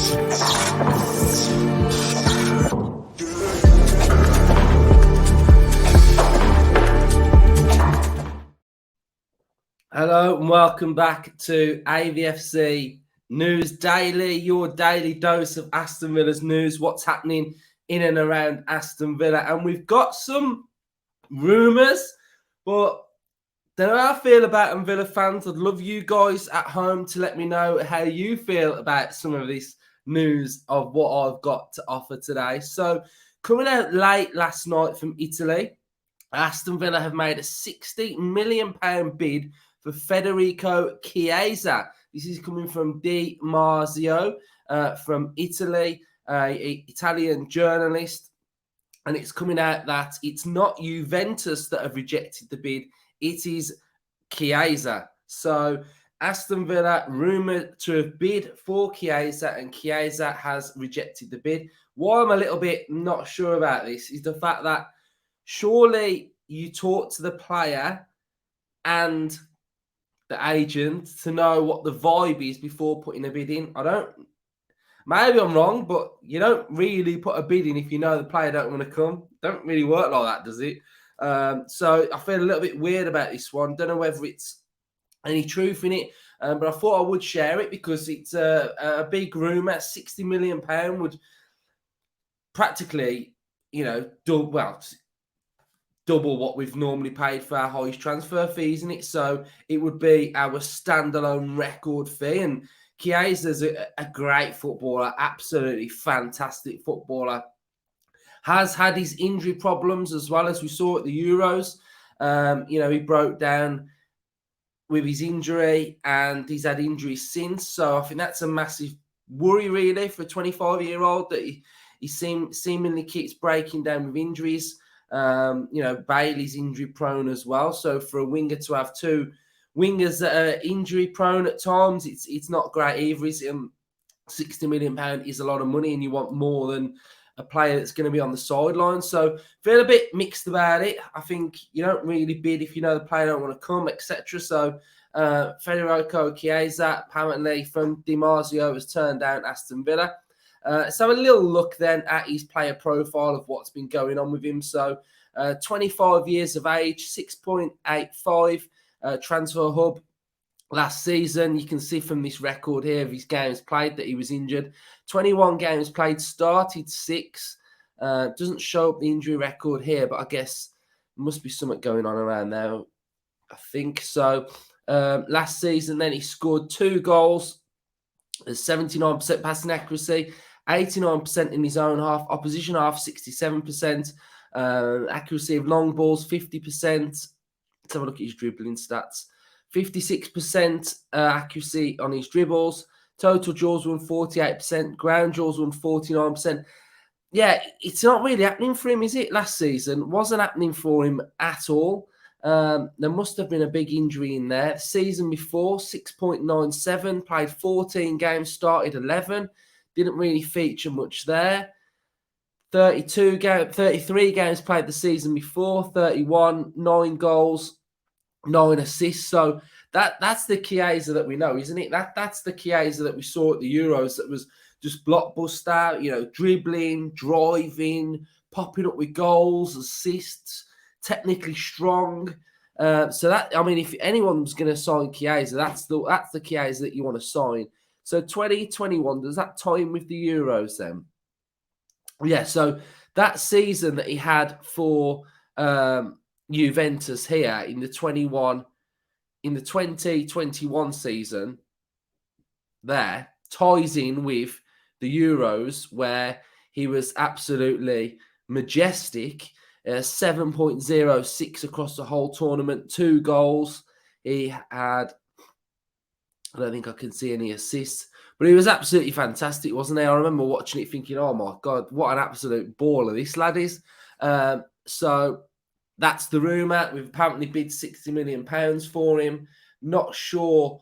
Hello and welcome back to AVFC News Daily, your daily dose of Aston Villa's news, what's happening in and around Aston Villa. And we've got some rumours, but don't know how I feel about them, Villa fans. I'd love you guys at home to let me know how you feel about some of this news of what I've got to offer today. So, coming out late last night from Italy, Aston Villa have made a £60 million bid for Federico Chiesa. This is coming from Di Marzio from Italy, an Italian journalist. And it's coming out that it's not Juventus that have rejected the bid, it is Chiesa. So Aston Villa rumoured to have bid for Chiesa, and Chiesa has rejected the bid. Why I'm a little bit not sure about this is the fact that surely you talk to the player and the agent to know what the vibe is before putting a bid in. Maybe I'm wrong, but you don't really put a bid in if you know the player don't want to come. Don't really work like that, does it? So I feel a little bit weird about this one. Don't know whether it's any truth in it, but I thought I would share it because it's a big rumour. £60 million would practically, double what we've normally paid for our highest transfer fees in it. So it would be our standalone record fee. And Chiesa's a great footballer, absolutely fantastic footballer. Has had his injury problems as well, as we saw at the Euros. He broke down with his injury and he's had injuries since. So I think that's a massive worry, really, for a 25-year-old that he seemingly keeps breaking down with injuries. Bailey's injury prone as well. So for a winger to have two wingers that are injury prone at times, it's not great either. £60 million is a lot of money, and you want more than a player that's going to be on the sideline. So feel a bit mixed about it. I think you don't really bid if you know the player don't want to come, etc. So Federico Chiesa, apparently from Di Marzio, has turned down Aston Villa. So a little look then at his player profile of what's been going on with him. So 25 years of age, 6.85 transfer hub last season. You can see from this record here of his games played that he was injured. 21 games played, started 6. Doesn't show up the injury record here, but I guess there must be something going on around there, I think. So last season then he scored 2 goals, 79% passing accuracy, 89% in his own half, opposition half 67%, accuracy of long balls 50%. Let's have a look at his dribbling stats. 56% accuracy on his dribbles. Total duels won 48%. Ground duels won 49%. Yeah, it's not really happening for him, is it? Last season wasn't happening for him at all. There must have been a big injury in there. The season before, 6.97, played 14 games, started 11. Didn't really feature much there. 33 games played the season before, 31, 9 goals, 9 assists. So that's the Chiesa that we know, isn't it? That's the Chiesa that we saw at the Euros that was just blockbuster, dribbling, driving, popping up with goals, assists, technically strong. If anyone's going to sign Chiesa, that's the Chiesa that you want to sign. So 2021, does that time with the Euros then? Yeah, so that season that he had for Juventus here in the 2021 season there ties in with the Euros where he was absolutely majestic. 7.06 across the whole tournament, 2 goals. He had, I don't think I can see any assists, but he was absolutely fantastic, wasn't he? I remember watching it thinking, oh my God, what an absolute baller this lad is. So that's the rumour. We've apparently bid £60 million for him. Not sure.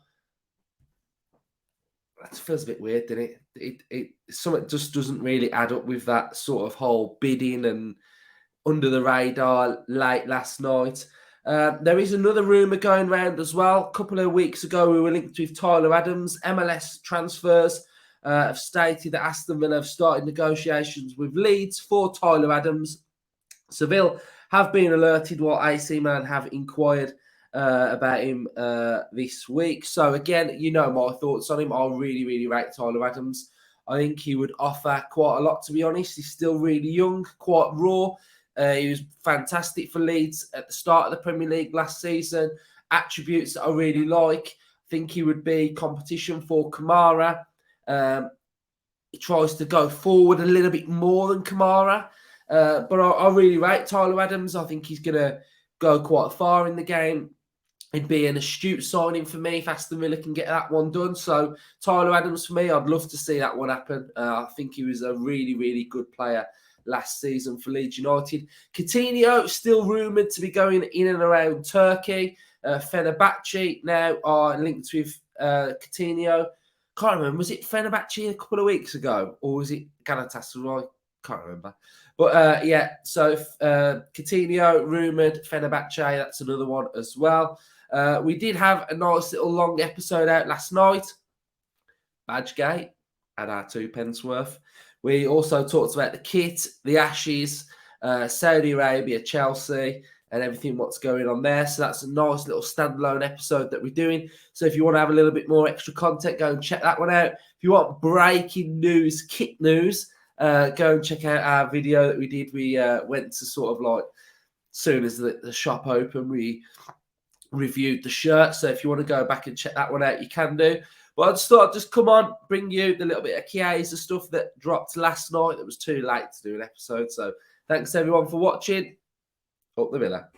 That feels a bit weird, doesn't it? Something just doesn't really add up with that sort of whole bidding and under the radar late last night. There is another rumour going around as well. A couple of weeks ago, we were linked with Tyler Adams, MLS transfers. have stated that Aston Villa have started negotiations with Leeds for Tyler Adams. Seville have been alerted while AC Milan have inquired about him this week. So again, you know my thoughts on him. I really, really rate Tyler Adams. I think he would offer quite a lot, to be honest. He's still really young, quite raw. He was fantastic for Leeds at the start of the Premier League last season. Attributes that I really like. I think he would be competition for Kamara. He tries to go forward a little bit more than Kamara. But I really rate Tyler Adams. I think he's going to go quite far in the game. It'd be an astute signing for me if Aston Villa can get that one done. So Tyler Adams for me, I'd love to see that one happen. I think he was a really, really good player last season for Leeds United. Coutinho still rumoured to be going in and around Turkey. Fenerbahce now are linked with Coutinho. Can't remember. Was it Fenerbahce a couple of weeks ago? Or was it Galatasaray? Can't remember. But yeah, so Coutinho rumoured, Fenerbahce, that's another one as well. We did have a nice little long episode out last night. Badgegate, had our 2 pence worth. We also talked about the kit, the Ashes, Saudi Arabia, Chelsea, and everything what's going on there. So that's a nice little standalone episode that we're doing. So if you want to have a little bit more extra content, go and check that one out. If you want breaking news, kit news, go and check out our video that we did. We went to sort of like, as soon as the shop opened, we reviewed the shirt. So if you want to go back and check that one out, you can do. But I just thought I'd just come on, bring you the little bit of Chiesa stuff that dropped last night. It was too late to do an episode. So thanks everyone for watching. Up the Villa.